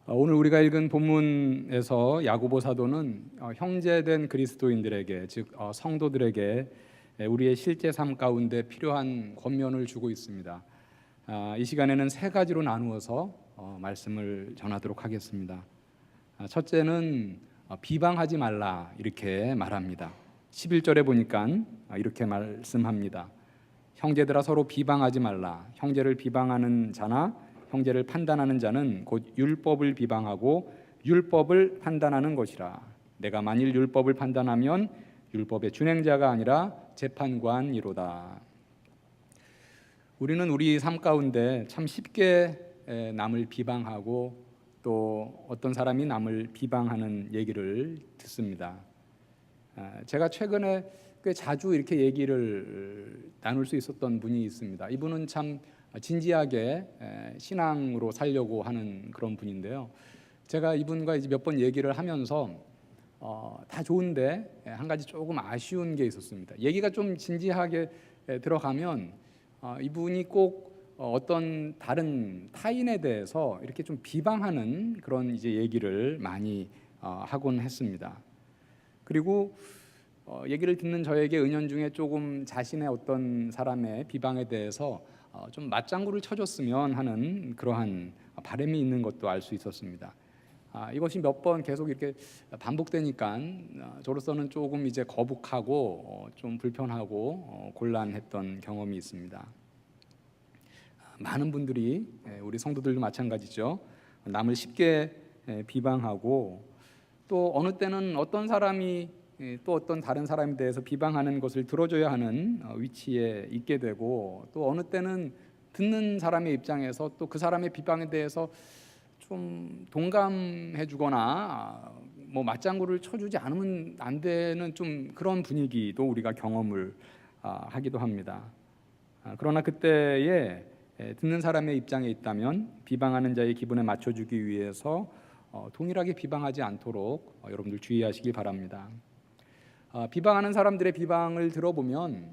오늘 우리가 읽은 본문에서 야고보 사도는 형제된 그리스도인들에게, 즉 성도들에게 우리의 실제 삶 가운데 필요한 권면을 주고 있습니다. 이 시간에는 세 가지로 나누어서 말씀을 전하도록 하겠습니다. 첫째는 비방하지 말라, 이렇게 말합니다. 11절에 보니까 이렇게 말씀합니다. 형제들아, 서로 비방하지 말라. 형제를 비방하는 자나 형제를 판단하는 자는 곧 율법을 비방하고 율법을 판단하는 것이라. 내가 만일 율법을 판단하면 율법의 준행자가 아니라 재판관이로다. 우리는 우리 삶 가운데 참 쉽게 남을 비방하고 또 어떤 사람이 남을 비방하는 얘기를 듣습니다. 제가 최근에 꽤 자주 이렇게 얘기를 나눌 수 있었던 분이 있습니다. 이분은 참 진지하게 신앙으로 살려고 하는 그런 분인데요. 제가 이분과 이제 몇 번 얘기를 하면서 다 좋은데 한 가지 조금 아쉬운 게 있었습니다. 얘기가 좀 진지하게 들어가면 이분이 꼭 어떤 다른 타인에 대해서 이렇게 좀 비방하는 그런 이제 얘기를 많이 하곤 했습니다. 그리고 얘기를 듣는 저에게 은연중에 조금 자신의 어떤 사람의 비방에 대해서 좀 맞장구를 쳐줬으면 하는 그러한 바람이 있는 것도 알 수 있었습니다. 이것이 몇 번 계속 이렇게 반복되니까 저로서는 조금 이제 거북하고 좀 불편하고 곤란했던 경험이 있습니다. 많은 분들이, 우리 성도들도 마찬가지죠, 남을 쉽게 비방하고 또 어느 때는 어떤 사람이 또 어떤 다른 사람에 대해서 비방하는 것을 들어줘야 하는 위치에 있게 되고, 또 어느 때는 듣는 사람의 입장에서 또 그 사람의 비방에 대해서 좀 동감해 주거나 뭐 맞장구를 쳐주지 않으면 안 되는 좀 그런 분위기도 우리가 경험을 하기도 합니다. 그러나 그때에 듣는 사람의 입장에 있다면 비방하는 자의 기분에 맞춰주기 위해서 동일하게 비방하지 않도록 여러분들 주의하시기 바랍니다. 비방하는 사람들의 비방을 들어보면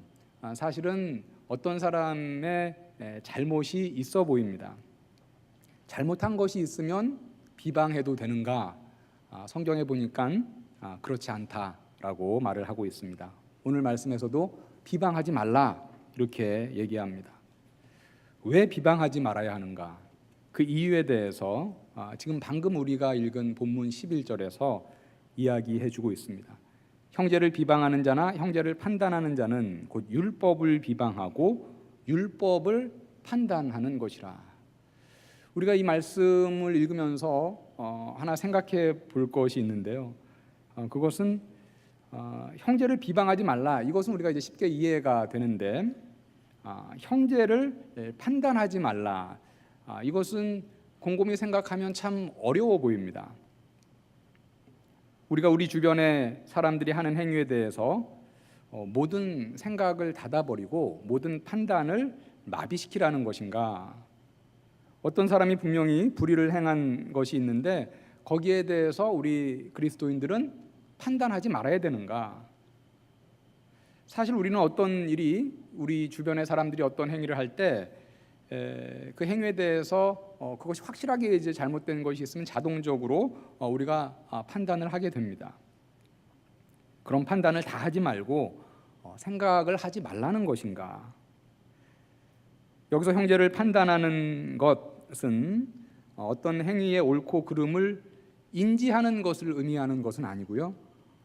사실은 어떤 사람의 잘못이 있어 보입니다. 잘못한 것이 있으면 비방해도 되는가? 성경에 보니까 그렇지 않다라고 말을 하고 있습니다. 오늘 말씀에서도 비방하지 말라, 이렇게 얘기합니다. 왜 비방하지 말아야 하는가? 그 이유에 대해서 지금 방금 우리가 읽은 본문 11절에서 이야기해 주고 있습니다. 형제를 비방하는 자나 형제를 판단하는 자는 곧 율법을 비방하고 율법을 판단하는 것이라. 우리가 이 말씀을 읽으면서 하나 생각해 볼 것이 있는데요. 그것은 형제를 비방하지 말라, 이것은 우리가 이제 쉽게 이해가 되는데 형제를 판단하지 말라, 이것은 곰곰이 생각하면 참 어려워 보입니다. 우리가 우리 주변의 사람들이 하는 행위에 대해서 모든 생각을 닫아버리고 모든 판단을 마비시키라는 것인가? 어떤 사람이 분명히 불의를 행한 것이 있는데 거기에 대해서 우리 그리스도인들은 판단하지 말아야 되는가? 사실 우리는 어떤 일이, 우리 주변의 사람들이 어떤 행위를 할 때 그 행위에 대해서 그것이 확실하게 이제 잘못된 것이 있으면 자동적으로 우리가 판단을 하게 됩니다. 그런 판단을 다 하지 말고 생각을 하지 말라는 것인가? 여기서 형제를 판단하는 것은 어떤 행위의 옳고 그름을 인지하는 것을 의미하는 것은 아니고요,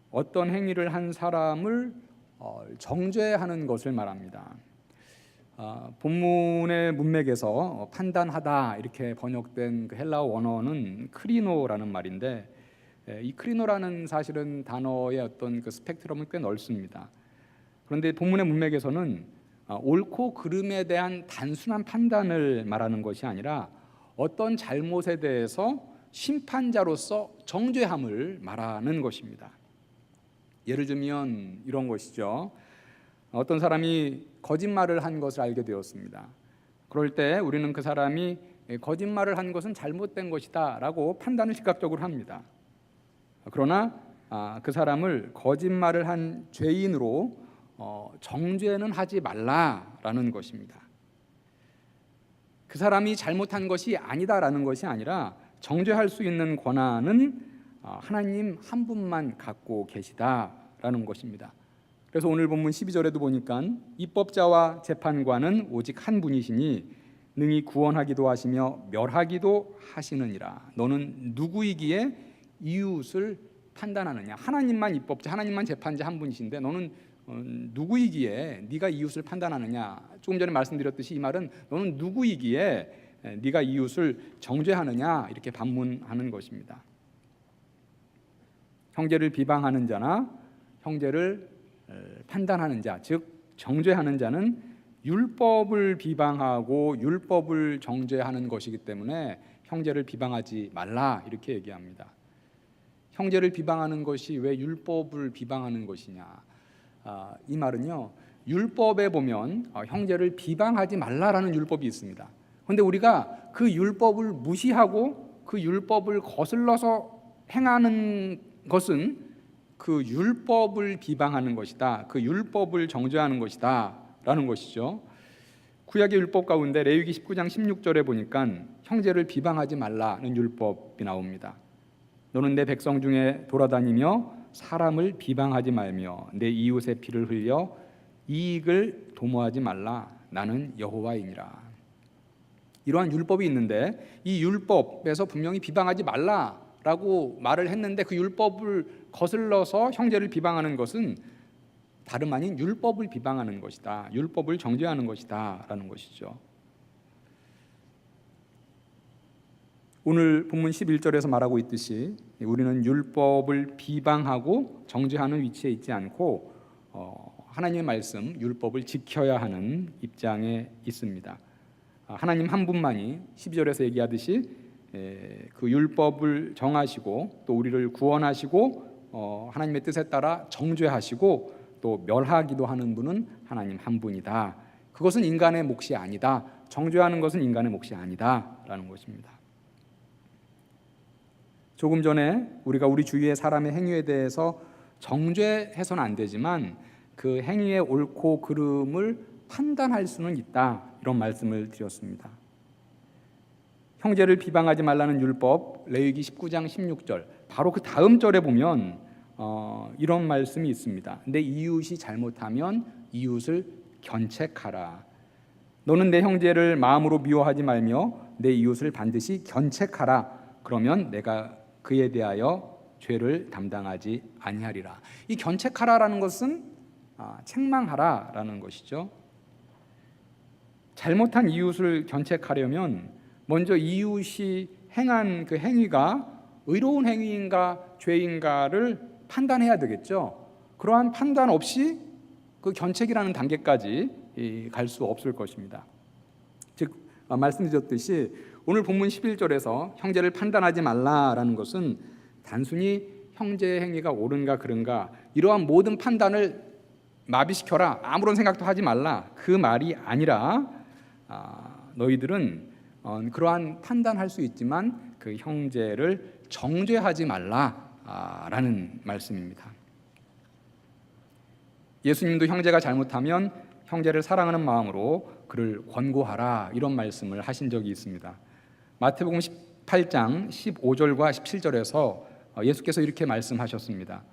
어떤 행위를 한 사람을 정죄하는 것을 말합니다. 본문의 문맥에서 판단하다 이렇게 번역된 그 헬라어 원어는 크리노라는 말인데, 이 크리노라는 사실은 단어의 어떤 그 스펙트럼은 꽤 넓습니다. 그런데 본문의 문맥에서는 옳고 그름에 대한 단순한 판단을 말하는 것이 아니라 어떤 잘못에 대해서 심판자로서 정죄함을 말하는 것입니다. 예를 들면 이런 것이죠. 어떤 사람이 거짓말을 한 것을 알게 되었습니다. 그럴 때 우리는 그 사람이 거짓말을 한 것은 잘못된 것이다 라고 판단을 즉각적으로 합니다. 그러나 그 사람을 거짓말을 한 죄인으로 정죄는 하지 말라라는 것입니다. 그 사람이 잘못한 것이 아니다라는 것이 아니라 정죄할 수 있는 권한은 하나님 한 분만 갖고 계시다라는 것입니다. 그래서 오늘 본문 12절에도 보니까 입법자와 재판관은 오직 한 분이시니 능히 구원하기도 하시며 멸하기도 하시느니라. 너는 누구이기에 이웃을 판단하느냐? 하나님만 입법자, 하나님만 재판자 한 분이신데 너는 누구이기에 네가 이웃을 판단하느냐? 조금 전에 말씀드렸듯이 이 말은 너는 누구이기에 네가 이웃을 정죄하느냐? 이렇게 반문하는 것입니다. 형제를 비방하는 자나 형제를 판단하는 자, 즉 정죄하는 자는 율법을 비방하고 율법을 정죄하는 것이기 때문에 형제를 비방하지 말라 이렇게 얘기합니다. 형제를 비방하는 것이 왜 율법을 비방하는 것이냐? 이 말은요, 율법에 보면 형제를 비방하지 말라라는 율법이 있습니다. 그런데 우리가 그 율법을 무시하고 그 율법을 거슬러서 행하는 것은 그 율법을 비방하는 것이다, 그 율법을 정죄하는 것이다 라는 것이죠. 구약의 율법 가운데 레위기 19장 16절에 보니까 형제를 비방하지 말라는 율법이 나옵니다. 너는 내 백성 중에 돌아다니며 사람을 비방하지 말며 내 이웃의 피를 흘려 이익을 도모하지 말라. 나는 여호와이니라. 이러한 율법이 있는데 이 율법에서 분명히 비방하지 말라라고 말을 했는데 그 율법을 거슬러서 형제를 비방하는 것은 다름 아닌 율법을 비방하는 것이다, 율법을 정죄하는 것이다 라는 것이죠. 오늘 본문 11절에서 말하고 있듯이 우리는 율법을 비방하고 정죄하는 위치에 있지 않고 하나님의 말씀, 율법을 지켜야 하는 입장에 있습니다. 하나님 한 분만이 12절에서 얘기하듯이 그 율법을 정하시고 또 우리를 구원하시고 하나님의 뜻에 따라 정죄하시고 또 멸하기도 하는 분은 하나님 한 분이다. 그것은 인간의 몫이 아니다. 정죄하는 것은 인간의 몫이 아니다 라는 것입니다. 조금 전에 우리가 우리 주위의 사람의 행위에 대해서 정죄해서는 안 되지만 그 행위의 옳고 그름을 판단할 수는 있다, 이런 말씀을 드렸습니다. 형제를 비방하지 말라는 율법, 레위기 19장 16절, 바로 그 다음 절에 보면 이런 말씀이 있습니다. 내 이웃이 잘못하면 이웃을 견책하라. 너는 내 형제를 마음으로 미워하지 말며 내 이웃을 반드시 견책하라. 그러면 내가 그에 대하여 죄를 담당하지 아니하리라. 이 견책하라라는 것은 책망하라라는 것이죠. 잘못한 이웃을 견책하려면 먼저 이웃이 행한 그 행위가 의로운 행위인가 죄인가를 판단해야 되겠죠. 그러한 판단 없이 그 견책이라는 단계까지 갈 수 없을 것입니다. 즉 말씀드렸듯이 오늘 본문 11절에서 형제를 판단하지 말라라는 것은 단순히 형제의 행위가 옳은가 그른가 이러한 모든 판단을 마비시켜라, 아무런 생각도 하지 말라, 그 말이 아니라 너희들은 그러한 판단할 수 있지만 그 형제를 정죄하지 말라라는 말씀입니다. 예수님도 형제가 잘못하면 형제를 사랑하는 마음으로 그를 권고하라, 이런 말씀을 하신 적이 있습니다. 마태복음 18장 15절과 17절에서 예수께서 이렇게 말씀하셨습니다.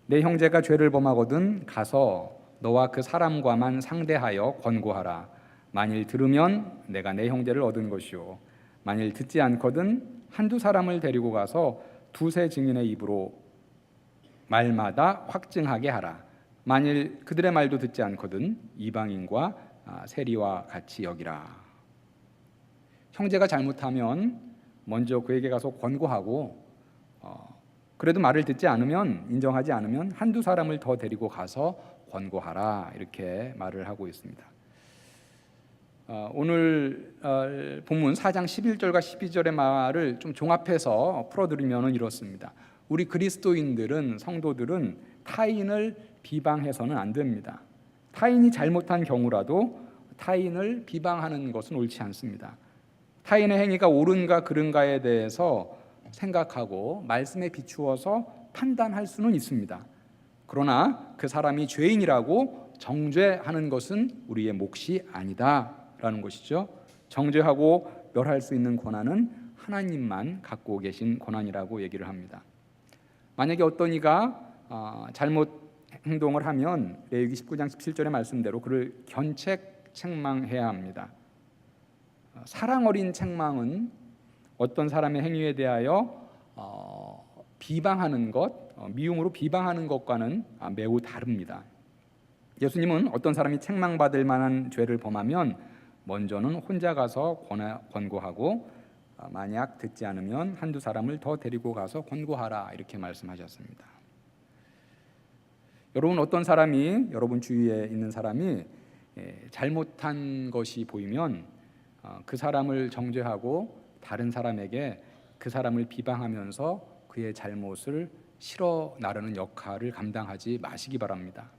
내 형제가 죄를 범하거든 가서 너와 그 사람과만 상대하여 권고하라. 만일 들으면 내가 내 형제를 얻은 것이요 만일 듣지 않거든 한두 사람을 데리고 가서 두세 증인의 입으로 말마다 확증하게 하라. 만일 그들의 말도 듣지 않거든 이방인과 세리와 같이 여기라. 형제가 잘못하면 먼저 그에게 가서 권고하고 그래도 말을 듣지 않으면, 인정하지 않으면 한두 사람을 더 데리고 가서 권고하라, 이렇게 말을 하고 있습니다. 오늘 본문 4장 11절과 12절의 말을 좀 종합해서 풀어드리면 이렇습니다. 우리 그리스도인들은, 성도들은 타인을 비방해서는 안 됩니다. 타인이 잘못한 경우라도 타인을 비방하는 것은 옳지 않습니다. 타인의 행위가 옳은가 그른가에 대해서 생각하고 말씀에 비추어서 판단할 수는 있습니다. 그러나 그 사람이 죄인이라고 정죄하는 것은 우리의 몫이 아니다라는 것이죠. 정죄하고 멸할 수 있는 권한은 하나님만 갖고 계신 권한이라고 얘기를 합니다. 만약에 어떤 이가 잘못 행동을 하면 레위기 19장 17절의 말씀대로 그를 견책 책망해야 합니다. 사랑 어린 책망은 어떤 사람의 행위에 대하여 비방하는 것, 미움으로 비방하는 것과는 매우 다릅니다. 예수님은 어떤 사람이 책망받을 만한 죄를 범하면 먼저는 혼자 가서 권고하고 만약 듣지 않으면 한두 사람을 더 데리고 가서 권고하라 이렇게 말씀하셨습니다. 여러분, 어떤 사람이 여러분 주위에 있는 사람이 잘못한 것이 보이면 그 사람을 정죄하고 다른 사람에게 그 사람을 비방하면서 그의 잘못을 실어 나르는 역할을 감당하지 마시기 바랍니다.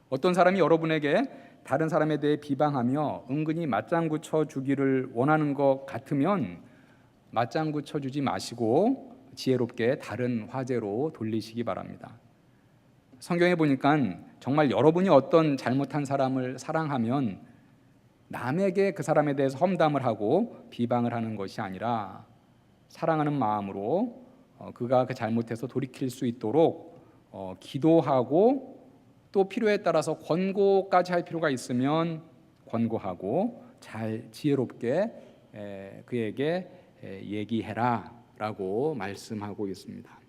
어떤 사람이 여러분에게 다른 사람에 대해 비방하며 은근히 맞장구 쳐주기를 원하는 것 같으면 맞장구 쳐주지 마시고 지혜롭게 다른 화제로 돌리시기 바랍니다. 성경에 보니까 정말 여러분이 어떤 잘못한 사람을 사랑하면 남에게 그 사람에 대해서 험담을 하고 비방을 하는 것이 아니라 사랑하는 마음으로 그가 그 잘못해서 돌이킬 수 있도록 기도하고 또 필요에 따라서 권고까지 할 필요가 있으면 권고하고 잘 지혜롭게 그에게 얘기해라 라고 말씀하고 있습니다.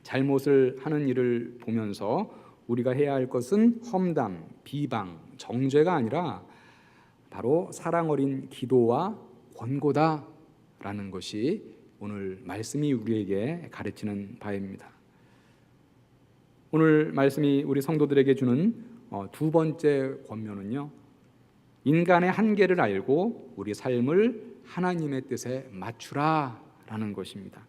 잘못을 하는 일을 보면서 우리가 해야 할 것은 험담, 비방, 정죄가 아니라 바로 사랑 어린 기도와 권고다라는 것이 오늘 말씀이 우리에게 가르치는 바입니다. 오늘 말씀이 우리 성도들에게 주는 두 번째 권면은요, 인간의 한계를 알고 우리 삶을 하나님의 뜻에 맞추라라는 것입니다.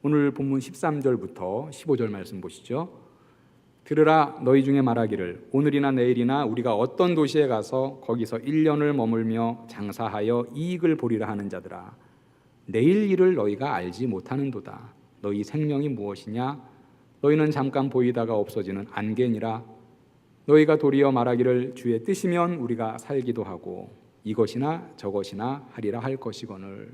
오늘 본문 13절부터 15절 말씀 보시죠. 들으라, 너희 중에 말하기를 오늘이나 내일이나 우리가 어떤 도시에 가서 거기서 1년을 머물며 장사하여 이익을 보리라 하는 자들아, 내일 일을 너희가 알지 못하는도다. 너희 생명이 무엇이냐? 너희는 잠깐 보이다가 없어지는 안개니라. 너희가 도리어 말하기를 주의 뜻이면 우리가 살기도 하고 이것이나 저것이나 하리라 할 것이거늘.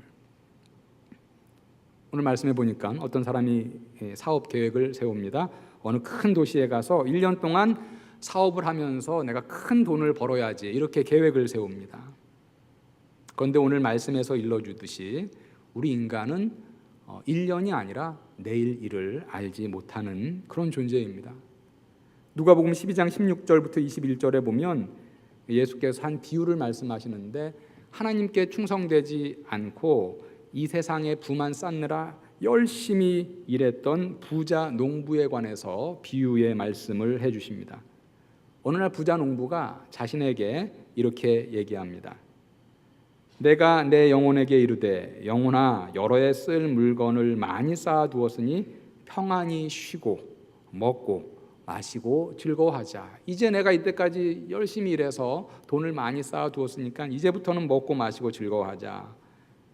오늘 말씀해 보니까 어떤 사람이 사업 계획을 세웁니다. 어느 큰 도시에 가서 1년 동안 사업을 하면서 내가 큰 돈을 벌어야지 이렇게 계획을 세웁니다. 그런데 오늘 말씀에서 일러주듯이 우리 인간은 1년이 아니라 내일 일을 알지 못하는 그런 존재입니다. 누가복음 12장 16절부터 21절에 보면 예수께서 한 비유를 말씀하시는데, 하나님께 충성되지 않고 이 세상에 부만 쌓느라 열심히 일했던 부자 농부에 관해서 비유의 말씀을 해주십니다. 어느 날 부자 농부가 자신에게 이렇게 얘기합니다. 내가 내 영혼에게 이르되 영혼아, 여러 해 쓸 물건을 많이 쌓아두었으니 평안히 쉬고 먹고 마시고 즐거워하자. 이제 내가 이때까지 열심히 일해서 돈을 많이 쌓아두었으니까 이제부터는 먹고 마시고 즐거워하자.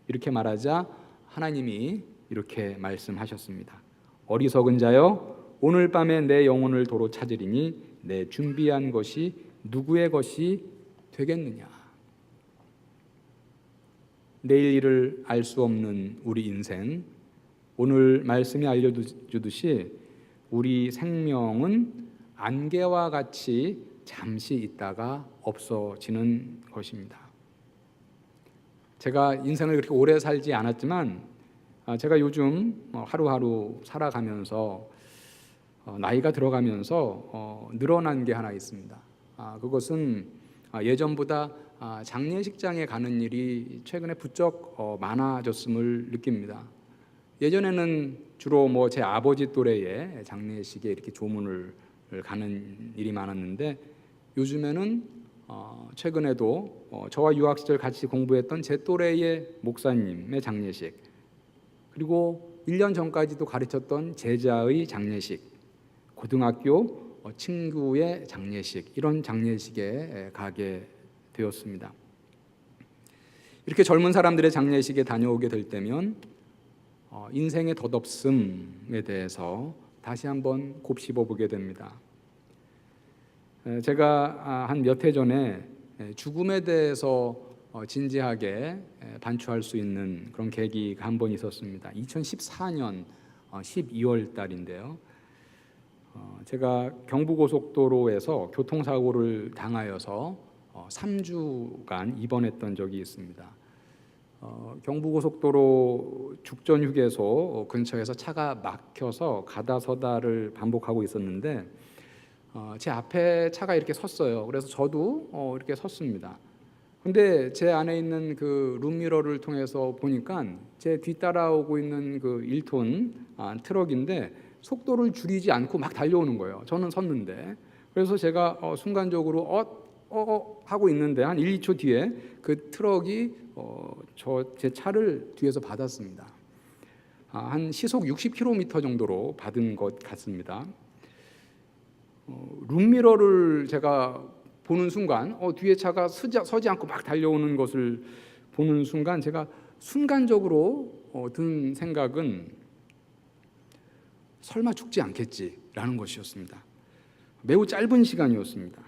이렇게 말하자 하나님이 이렇게 말씀하셨습니다. 어리석은 자여, 오늘 밤에 내 영혼을 도로 찾으리니 내 준비한 것이 누구의 것이 되겠느냐. 내일 일을 알 수 없는 우리 인생, 오늘 말씀이 알려주듯이 우리 생명은 안개와 같이 잠시 있다가 없어지는 것입니다. 제가 인생을 그렇게 오래 살지 않았지만 제가 요즘 하루하루 살아가면서 나이가 들어가면서 늘어난 게 하나 있습니다. 그것은 예전보다 장례식장에 가는 일이 최근에 부쩍 많아졌음을 느낍니다. 예전에는 주로 제 아버지 또래의 장례식에 이렇게 조문을 가는 일이 많았는데, 요즘에는 최근에도 저와 유학 시절 같이 공부했던 제 또래의 목사님의 장례식, 그리고 1년 전까지도 가르쳤던 제자의 장례식, 고등학교 친구의 장례식, 이런 장례식에 가게 되었습니다. 이렇게 젊은 사람들의 장례식에 다녀오게 될 때면 인생의 덧없음에 대해서 다시 한번 곱씹어 보게 됩니다. 제가 한 몇 해 전에 죽음에 대해서 진지하게 반추할 수 있는 그런 계기가 한 번 있었습니다. 2014년 12월 달인데요. 제가 경부고속도로에서 교통사고를 당하여서 3주간 입원했던 적이 있습니다. 경부고속도로 죽전휴게소 근처에서 차가 막혀서 가다 서다를 반복하고 있었는데 제 앞에 차가 이렇게 섰어요. 그래서 저도 이렇게 섰습니다. 근데 제 안에 있는 그 룸미러를 통해서 보니까 제 뒤따라오고 있는 그 1톤 트럭인데 속도를 줄이지 않고 막 달려오는 거예요. 저는 섰는데. 그래서 제가 순간적으로 하고 있는데 한 1, 2초 뒤에 그 트럭이 제 차를 뒤에서 받았습니다. 한 시속 60km 정도로 받은 것 같습니다. 룸미러를 제가 보는 순간 뒤에 차가 서지 않고 막 달려오는 것을 보는 순간 제가 순간적으로 든 생각은 설마 죽지 않겠지라는 것이었습니다. 매우 짧은 시간이었습니다.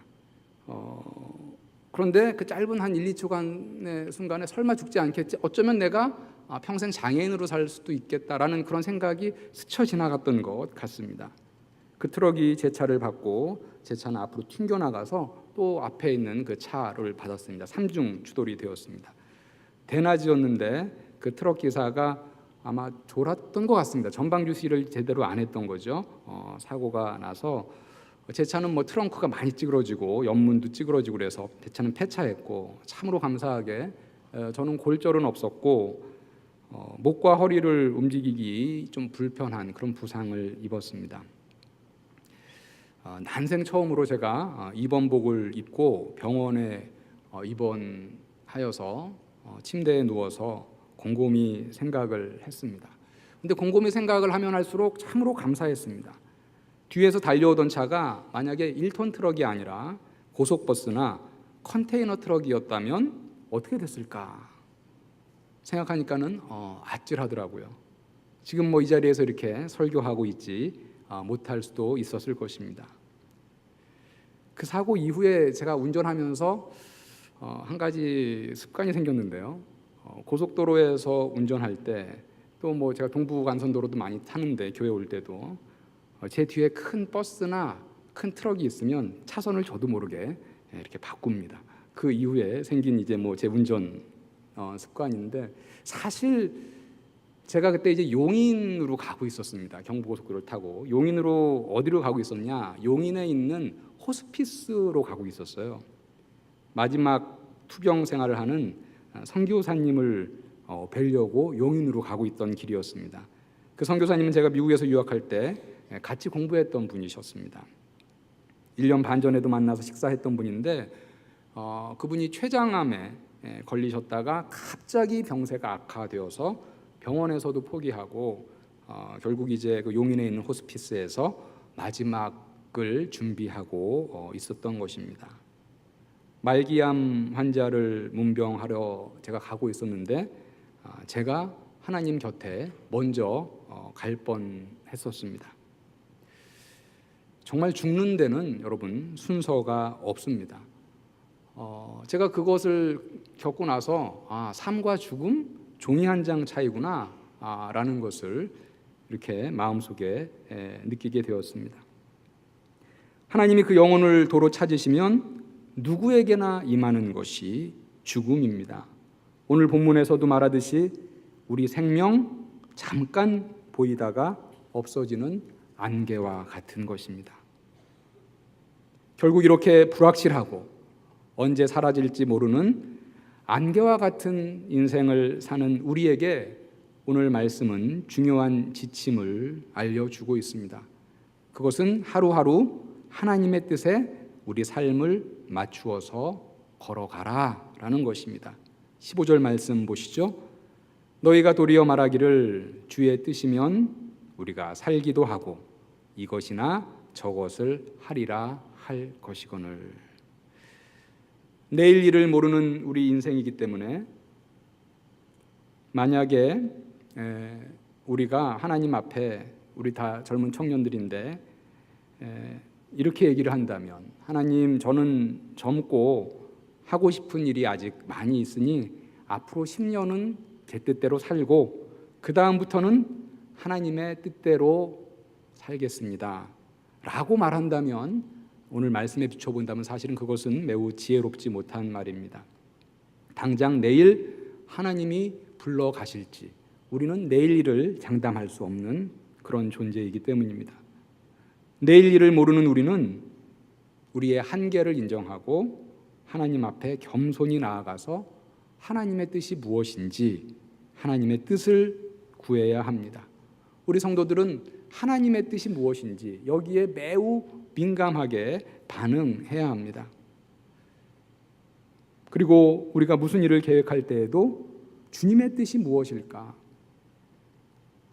그런데 그 짧은 한 1, 2초간의 순간에 설마 죽지 않겠지, 어쩌면 내가 평생 장애인으로 살 수도 있겠다라는 그런 생각이 스쳐 지나갔던 것 같습니다. 그 트럭이 제 차를 받고 제 차는 앞으로 튕겨나가서 또 앞에 있는 그 차를 받았습니다. 3중 추돌이 되었습니다. 대낮이었는데 그 트럭 기사가 아마 졸았던 것 같습니다. 전방 주시를 제대로 안 했던 거죠. 사고가 나서 제 차는 트렁크가 많이 찌그러지고 옆문도 찌그러지고 그래서 제 차는 폐차했고, 참으로 감사하게 저는 골절은 없었고 목과 허리를 움직이기 좀 불편한 그런 부상을 입었습니다. 난생 처음으로 제가 입원복을 입고 병원에 입원하여서 침대에 누워서 곰곰이 생각을 했습니다. 근데 곰곰이 생각을 하면 할수록 참으로 감사했습니다. 뒤에서 달려오던 차가 만약에 1톤 트럭이 아니라 고속버스나 컨테이너 트럭이었다면 어떻게 됐을까 생각하니까는 아찔하더라고요. 지금 이 자리에서 이렇게 설교하고 있지 못할 수도 있었을 것입니다. 그 사고 이후에 제가 운전하면서 한 가지 습관이 생겼는데요. 고속도로에서 운전할 때 또 제가 동부간선도로도 많이 타는데 교회 올 때도 제 뒤에 큰 버스나 큰 트럭이 있으면 차선을 저도 모르게 이렇게 바꿉니다. 그 이후에 생긴 이제 제 운전 습관인데, 사실 제가 그때 이제 용인으로 가고 있었습니다. 경부고속도로를 타고 용인으로 어디로 가고 있었냐? 용인에 있는 호스피스로 가고 있었어요. 마지막 투병 생활을 하는 선교사님을 뵈려고 용인으로 가고 있던 길이었습니다. 그 선교사님은 제가 미국에서 유학할 때 같이 공부했던 분이셨습니다. 1년 반 전에도 만나서 식사했던 분인데 그분이 췌장암에 걸리셨다가 갑자기 병세가 악화되어서 병원에서도 포기하고 결국 이제 그 용인에 있는 호스피스에서 마지막을 준비하고 있었던 것입니다. 말기암 환자를 문병하러 제가 가고 있었는데 제가 하나님 곁에 먼저 갈 뻔했었습니다. 정말 죽는 데는 여러분 순서가 없습니다. 제가 그것을 겪고 나서 삶과 죽음 종이 한 장 차이구나 라는 것을 이렇게 마음속에 느끼게 되었습니다. 하나님이 그 영혼을 도로 찾으시면 누구에게나 임하는 것이 죽음입니다. 오늘 본문에서도 말하듯이 우리 생명 잠깐 보이다가 없어지는 안개와 같은 것입니다. 결국 이렇게 불확실하고 언제 사라질지 모르는 안개와 같은 인생을 사는 우리에게 오늘 말씀은 중요한 지침을 알려주고 있습니다. 그것은 하루하루 하나님의 뜻에 우리 삶을 맞추어서 걸어가라 라는 것입니다. 15절 말씀 보시죠. 너희가 도리어 말하기를 주의 뜻이면 우리가 살기도 하고 이것이나 저것을 하리라 할 것이거늘. 내일 일을 모르는 우리 인생이기 때문에 만약에 우리가 하나님 앞에, 우리 다 젊은 청년들인데 이렇게 얘기를 한다면, 하나님 저는 젊고 하고 싶은 일이 아직 많이 있으니 앞으로 10년은 제 뜻대로 살고 그 다음부터는 하나님의 뜻대로 살겠습니다 라고 말한다면, 오늘 말씀에 비춰본다면 사실은 그것은 매우 지혜롭지 못한 말입니다. 당장 내일 하나님이 불러가실지 우리는 내일 일을 장담할 수 없는 그런 존재이기 때문입니다. 내일 일을 모르는 우리는 우리의 한계를 인정하고 하나님 앞에 겸손히 나아가서 하나님의 뜻이 무엇인지 하나님의 뜻을 구해야 합니다. 우리 성도들은 하나님의 뜻이 무엇인지 여기에 매우 민감하게 반응해야 합니다. 그리고 우리가 무슨 일을 계획할 때에도 주님의 뜻이 무엇일까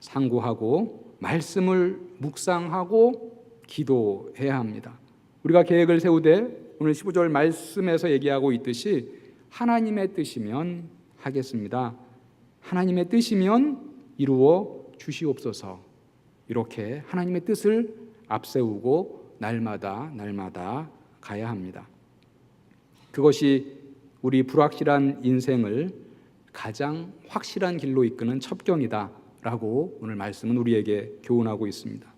상고하고 말씀을 묵상하고 기도해야 합니다. 우리가 계획을 세우되 오늘 15절 말씀에서 얘기하고 있듯이 하나님의 뜻이면 하겠습니다, 하나님의 뜻이면 이루어 주시옵소서, 이렇게 하나님의 뜻을 앞세우고 날마다 가야 합니다. 그것이 우리 불확실한 인생을 가장 확실한 길로 이끄는 첩경이다 라고 오늘 말씀은 우리에게 교훈하고 있습니다.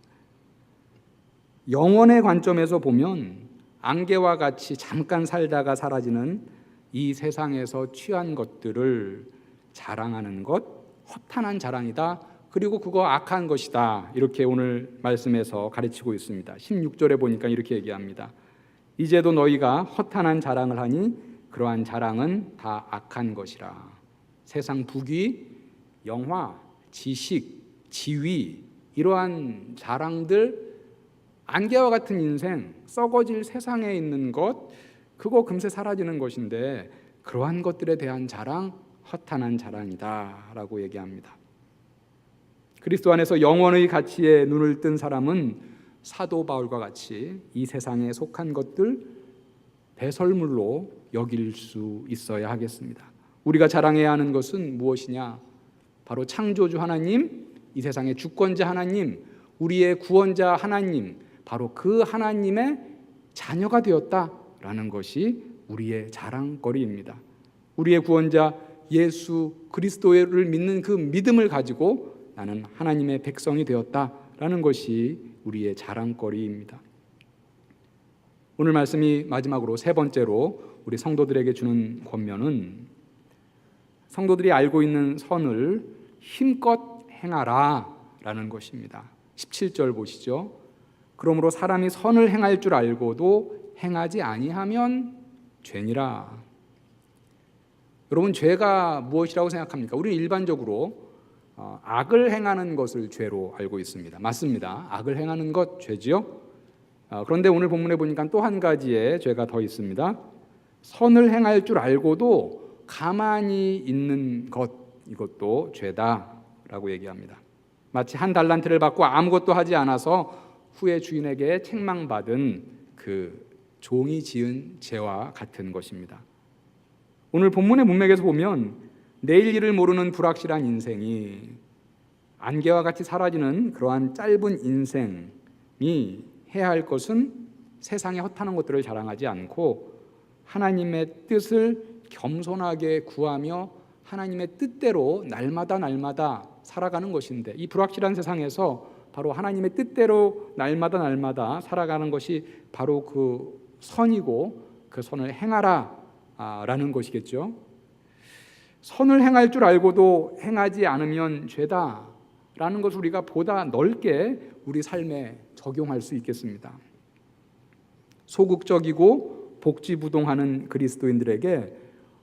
영원의 관점에서 보면 안개와 같이 잠깐 살다가 사라지는 이 세상에서 취한 것들을 자랑하는 것 허탄한 자랑이다, 그리고 그거 악한 것이다, 이렇게 오늘 말씀에서 가르치고 있습니다. 16절에 보니까 이렇게 얘기합니다. 이제도 너희가 허탄한 자랑을 하니 그러한 자랑은 다 악한 것이라. 세상 부귀, 영화, 지식, 지위, 이러한 자랑들, 안개와 같은 인생, 썩어질 세상에 있는 것, 그거 금세 사라지는 것인데 그러한 것들에 대한 자랑, 허탄한 자랑이다 라고 얘기합니다. 그리스도 안에서 영원의 가치에 눈을 뜬 사람은 사도 바울과 같이 이 세상에 속한 것들 배설물로 여길 수 있어야 하겠습니다. 우리가 자랑해야 하는 것은 무엇이냐? 바로 창조주 하나님, 이 세상의 주권자 하나님, 우리의 구원자 하나님, 바로 그 하나님의 자녀가 되었다라는 것이 우리의 자랑거리입니다. 우리의 구원자 예수 그리스도를 믿는 그 믿음을 가지고 나는 하나님의 백성이 되었다라는 것이 우리의 자랑거리입니다. 오늘 말씀이 마지막으로 세 번째로 우리 성도들에게 주는 권면은 성도들이 알고 있는 선을 힘껏 행하라 라는 것입니다. 17절 보시죠. 그러므로 사람이 선을 행할 줄 알고도 행하지 아니하면 죄니라. 여러분, 죄가 무엇이라고 생각합니까? 우리는 일반적으로 악을 행하는 것을 죄로 알고 있습니다. 맞습니다. 악을 행하는 것 죄지요. 그런데 오늘 본문에 보니까 또 한 가지의 죄가 더 있습니다. 선을 행할 줄 알고도 가만히 있는 것, 이것도 죄다라고 얘기합니다. 마치 한 달란트를 받고 아무것도 하지 않아서 후에 주인에게 책망받은 그 종이 지은 죄와 같은 것입니다. 오늘 본문의 문맥에서 보면 내일 일을 모르는 불확실한 인생이 안개와 같이 사라지는 그러한 짧은 인생이 해야 할 것은 세상의 허탄한 것들을 자랑하지 않고 하나님의 뜻을 겸손하게 구하며 하나님의 뜻대로 날마다 살아가는 것인데, 이 불확실한 세상에서 바로 하나님의 뜻대로 날마다 살아가는 것이 바로 그 선이고 그 선을 행하라 라는 것이겠죠. 선을 행할 줄 알고도 행하지 않으면 죄다 라는 것을 우리가 보다 넓게 우리 삶에 적용할 수 있겠습니다. 소극적이고 복지부동하는 그리스도인들에게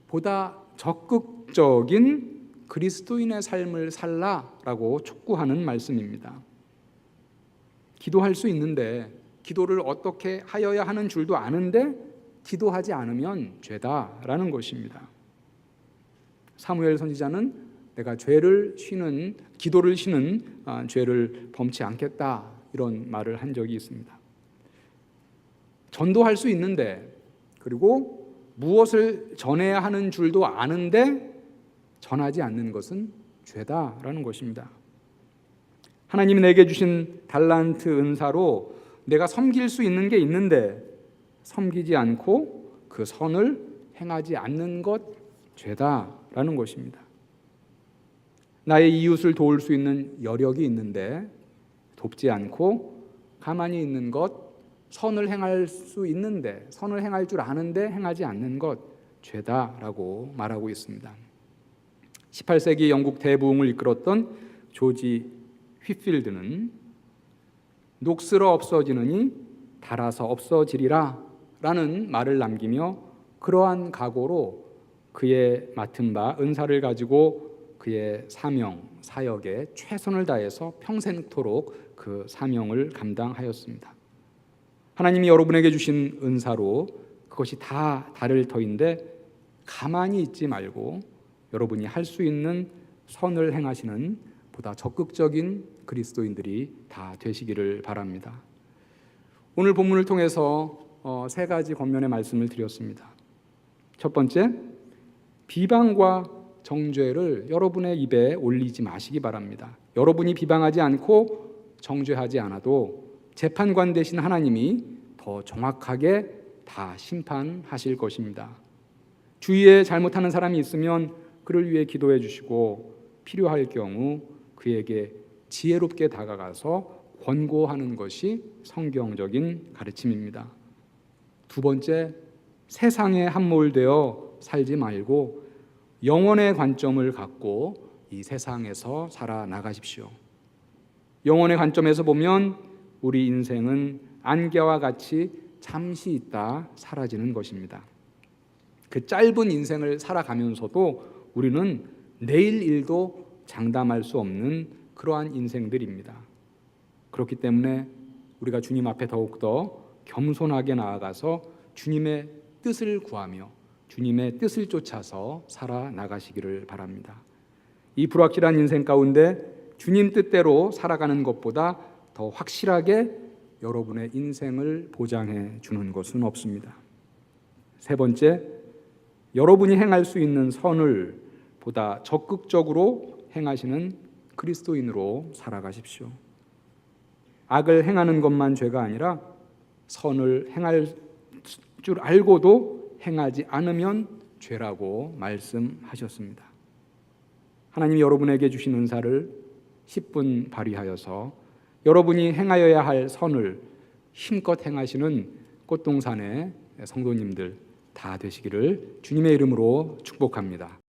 보다 적극적인 그리스도인의 삶을 살라라고 촉구하는 말씀입니다. 기도할 수 있는데 기도를 어떻게 하여야 하는 줄도 아는데 기도하지 않으면 죄다라는 것입니다. 사무엘 선지자는 내가 기도를 쉬는 죄를 범치 않겠다, 이런 말을 한 적이 있습니다. 전도할 수 있는데, 그리고 무엇을 전해야 하는 줄도 아는데 전하지 않는 것은 죄다라는 것입니다. 하나님이 내게 주신 달란트 은사로 내가 섬길 수 있는 게 있는데 섬기지 않고 그 선을 행하지 않는 것 죄다라는 것입니다. 나의 이웃을 도울 수 있는 여력이 있는데 돕지 않고 가만히 있는 것, 선을 행할 수 있는데, 선을 행할 줄 아는데 행하지 않는 것 죄다라고 말하고 있습니다. 18세기 영국 대부흥을 이끌었던 조지 휘필드는 녹슬어 없어지느니 닳아서 없어지리라 라는 말을 남기며 그러한 각오로 그의 맡은 바 은사를 가지고 그의 사명, 사역에 최선을 다해서 평생토록 그 사명을 감당하였습니다. 하나님이 여러분에게 주신 은사로 그것이 다 다를 터인데 가만히 있지 말고 여러분이 할 수 있는 선을 행하시는 보다 적극적인 그리스도인들이 다 되시기를 바랍니다. 오늘 본문을 통해서 세 가지 겉면의 말씀을 드렸습니다. 첫 번째, 비방과 정죄를 여러분의 입에 올리지 마시기 바랍니다. 여러분이 비방하지 않고 정죄하지 않아도 재판관 되신 하나님이 더 정확하게 다 심판하실 것입니다. 주위에 잘못하는 사람이 있으면 그를 위해 기도해 주시고 필요할 경우 그에게 지혜롭게 다가가서 권고하는 것이 성경적인 가르침입니다. 두 번째, 세상에 함몰되어 살지 말고 영혼의 관점을 갖고 이 세상에서 살아나가십시오. 영혼의 관점에서 보면 우리 인생은 안개와 같이 잠시 있다 사라지는 것입니다. 그 짧은 인생을 살아가면서도 우리는 내일 일도 장담할 수 없는 그러한 인생들입니다. 그렇기 때문에 우리가 주님 앞에 더욱더 겸손하게 나아가서 주님의 뜻을 구하며 주님의 뜻을 쫓아서 살아나가시기를 바랍니다. 이 불확실한 인생 가운데 주님 뜻대로 살아가는 것보다 더 확실하게 여러분의 인생을 보장해 주는 것은 없습니다. 세 번째, 여러분이 행할 수 있는 선을 보다 적극적으로 행하시는 그리스도인으로 살아가십시오. 악을 행하는 것만 죄가 아니라 선을 행할 줄 알고도 행하지 않으면 죄라고 말씀하셨습니다. 하나님이 여러분에게 주신 은사를 10분 발휘하여서 여러분이 행하여야 할 선을 힘껏 행하시는 꽃동산의 성도님들 다 되시기를 주님의 이름으로 축복합니다.